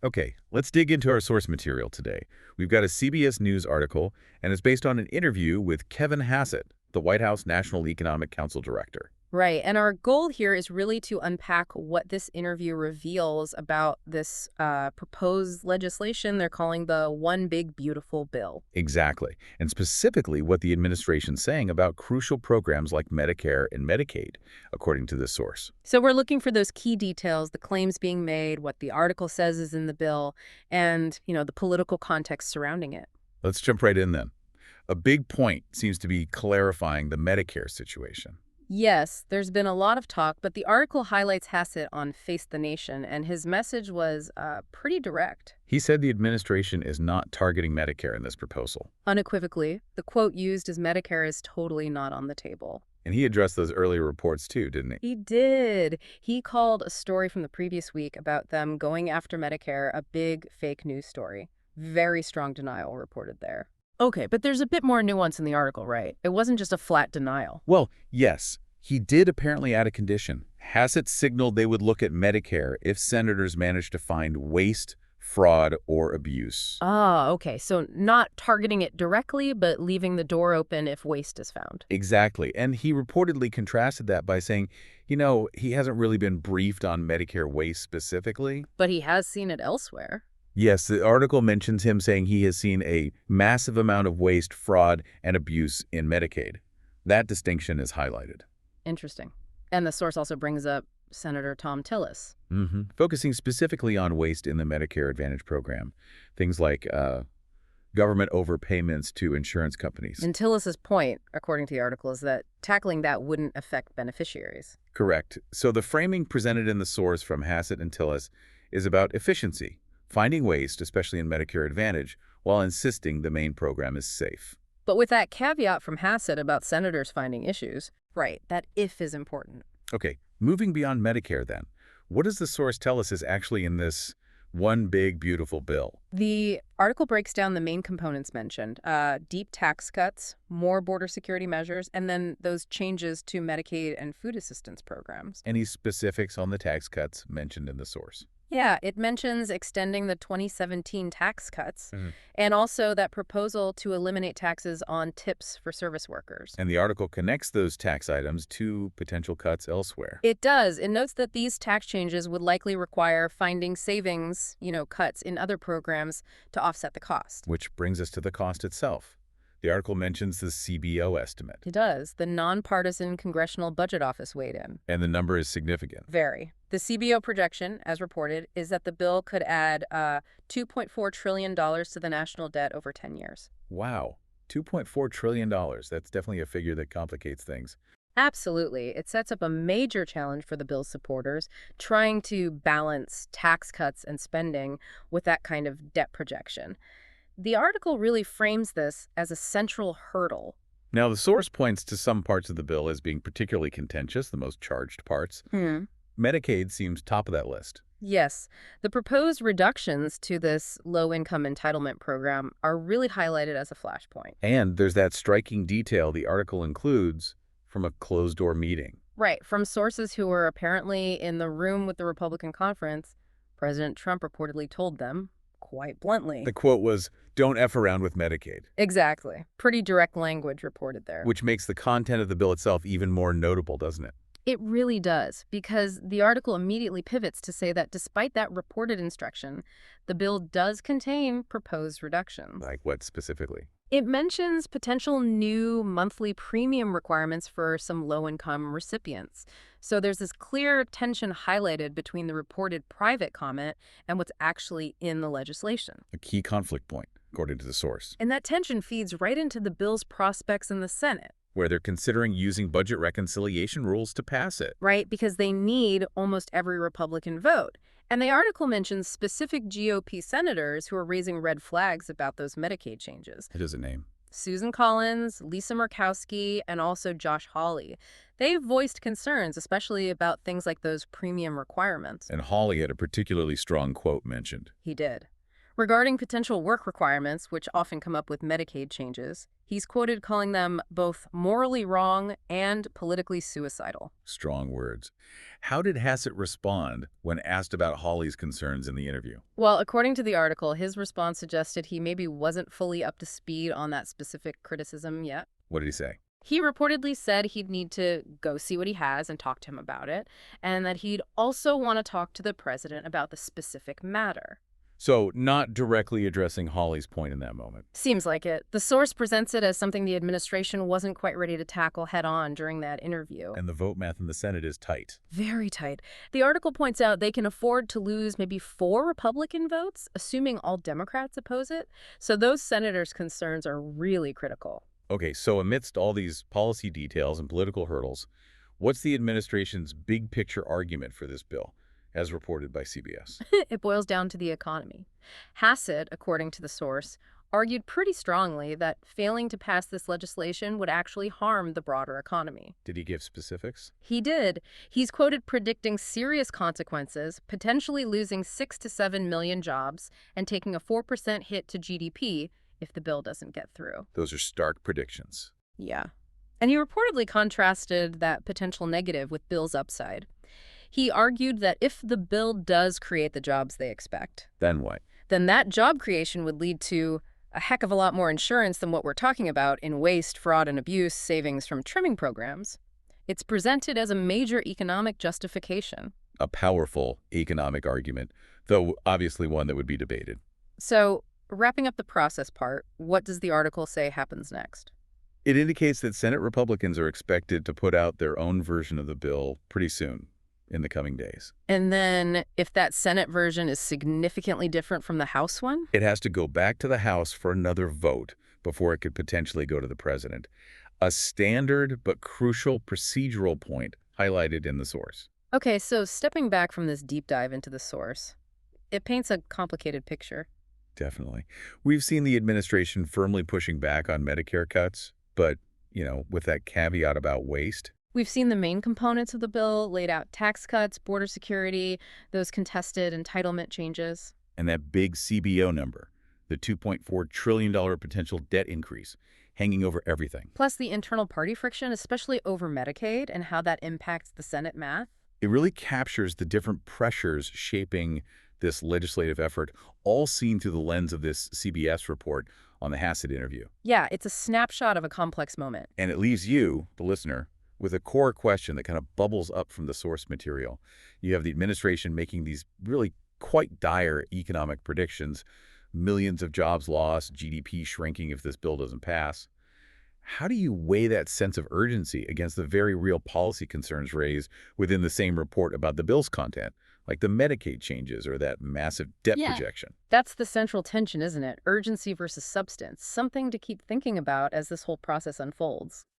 Okay, let's dig into our source material today. We've got a CBS News article, and it's based on an interview with Kevin Hassett, the White House National Economic Council Director. Right. And our goal here is really to unpack what this interview reveals about this proposed legislation they're calling the One Big Beautiful Bill. Exactly, and specifically what the administration's saying about crucial programs like Medicare and Medicaid, according to this source. So we're looking for those key details, the claims being made, what the article says is in the bill, and, the political context surrounding it. Let's jump right in then. A big point seems to be clarifying the Medicare situation. Yes, there's been a lot of talk, but the article highlights Hassett on Face the Nation, and his message was pretty direct. He said the administration is not targeting Medicare in this proposal, Unequivocally, the quote used is Medicare is totally not on the table. and he addressed those earlier reports too, didn't he? He did. He called a story from the previous week about them going after Medicare a big fake news story. Very strong denial reported there. Okay, but there's a bit more nuance in the article, right? It wasn't just a flat denial. Well, yes, he did apparently add a condition. Hassett signaled they would look at Medicare if senators managed to find waste, fraud, or abuse. Ah, okay. So not targeting it directly, but leaving the door open if waste is found. Exactly. And he reportedly contrasted that by saying, he hasn't really been briefed on Medicare waste specifically. But he has seen it elsewhere. Yes, the article mentions him saying he has seen a massive amount of waste, fraud, and abuse in Medicaid. That distinction is highlighted. Interesting. And the source also brings up Senator Tom Tillis. Focusing specifically on waste in the Medicare Advantage program. Things like government overpayments to insurance companies. And Tillis's point, according to the article, is that tackling that wouldn't affect beneficiaries. Correct. So the framing presented in the source from Hassett and Tillis is about efficiency, finding waste, especially in Medicare Advantage, while insisting the main program is safe. But with that caveat from Hassett about senators finding issues, right, that if is important. Okay, moving beyond Medicare then, what does the source tell us is actually in this one big, beautiful bill? The article breaks down the main components mentioned, deep tax cuts, more border security measures, and then those changes to Medicaid and food assistance programs. Any specifics on the tax cuts mentioned in the source? Yeah, it mentions extending the 2017 tax cuts and also that proposal to eliminate taxes on tips for service workers. And the article connects those tax items to potential cuts elsewhere. It does. It notes that these tax changes would likely require finding savings, cuts in other programs to offset the cost. Which brings us to the cost itself. The article mentions the CBO estimate. It does. The nonpartisan Congressional Budget Office weighed in. And the number is significant. Very. The CBO projection, as reported, is that the bill could add $2.4 trillion to the national debt over 10 years. Wow. $2.4 trillion. That's definitely a figure that complicates things. Absolutely. It sets up a major challenge for the bill's supporters, trying to balance tax cuts and spending with that kind of debt projection. The article really frames this as a central hurdle. Now, the source points to some parts of the bill as being particularly contentious, the most charged parts. Medicaid seems top of that list. Yes, the proposed reductions to this low-income entitlement program are really highlighted as a flashpoint. And there's that striking detail the article includes from a closed-door meeting. Right, from sources who were apparently in the room with the Republican conference, President Trump reportedly told them, quite bluntly. The quote was, "Don't F around with Medicaid." Exactly. Pretty direct language reported there. Which makes the content of the bill itself even more notable, doesn't it? It really does, because the article immediately pivots to say that despite that reported instruction, the bill does contain proposed reductions. Like what specifically? It mentions potential new monthly premium requirements for some low-income recipients. So there's this clear tension highlighted between the reported private comment and what's actually in the legislation. A key conflict point, according to the source, And that tension feeds right into the bill's prospects in the Senate. where they're considering using budget reconciliation rules to pass it. Right, because they need almost every Republican vote. And the article mentions specific GOP senators who are raising red flags about those Medicaid changes. It is a name. Susan Collins, Lisa Murkowski, and also Josh Hawley. They've voiced concerns, especially about things like those premium requirements. And Hawley had a particularly strong quote mentioned. He did. Regarding potential work requirements, which often come up with Medicaid changes, he's quoted calling them both morally wrong and politically suicidal. Strong words. How did Hassett respond when asked about Hawley's concerns in the interview? Well, according to the article, his response suggested he maybe wasn't fully up to speed on that specific criticism yet. What did he say? He reportedly said he'd need to go see what he has and talk to him about it, and that he'd also want to talk to the president about the specific matter. So, not directly addressing Hawley's point in that moment. Seems like it. The source presents it as something the administration wasn't quite ready to tackle head-on during that interview. And the vote math in the Senate is tight. Very tight. The article points out they can afford to lose maybe 4 Republican votes, assuming all Democrats oppose it. So those senators' concerns are really critical. Okay, so amidst all these policy details and political hurdles, what's the administration's big picture argument for this bill, as reported by CBS? It boils down to the economy. Hassett, according to the source, argued pretty strongly that failing to pass this legislation would actually harm the broader economy. Did he give specifics? He did. He's quoted predicting serious consequences, potentially losing 6 to 7 million jobs and taking a 4% hit to GDP if the bill doesn't get through. Those are stark predictions. Yeah. And he reportedly contrasted that potential negative with Bill's upside. He argued that if the bill does create the jobs they expect, Then what? then that job creation would lead to a heck of a lot more insurance than what we're talking about in waste, fraud, and abuse savings from trimming programs. It's presented as a major economic justification. A powerful economic argument, though obviously one that would be debated. So, wrapping up the process part, what does the article say happens next? It indicates that Senate Republicans are expected to put out their own version of the bill pretty soon, in the coming days. And then, if that Senate version is significantly different from the House one? It has to go back to the House for another vote before it could potentially go to the president. A standard but crucial procedural point highlighted in the source. Okay, so stepping back from this deep dive into the source, it paints a complicated picture. Definitely. We've seen the administration firmly pushing back on Medicare cuts, but, with that caveat about waste. We've seen the main components of the bill laid out: tax cuts, border security, those contested entitlement changes. And that big CBO number, the $2.4 trillion potential debt increase, hanging over everything. Plus the internal party friction, especially over Medicaid and how that impacts the Senate math. It really captures the different pressures shaping this legislative effort, all seen through the lens of this CBS report on the Hassett interview. Yeah, it's a snapshot of a complex moment. And it leaves you, the listener, with a core question that kind of bubbles up from the source material. You have the administration making these really quite dire economic predictions, millions of jobs lost, GDP shrinking if this bill doesn't pass. How do you weigh that sense of urgency against the very real policy concerns raised within the same report about the bill's content, like the Medicaid changes or that massive debt projection? That's the central tension, isn't it? Urgency versus substance, something to keep thinking about as this whole process unfolds.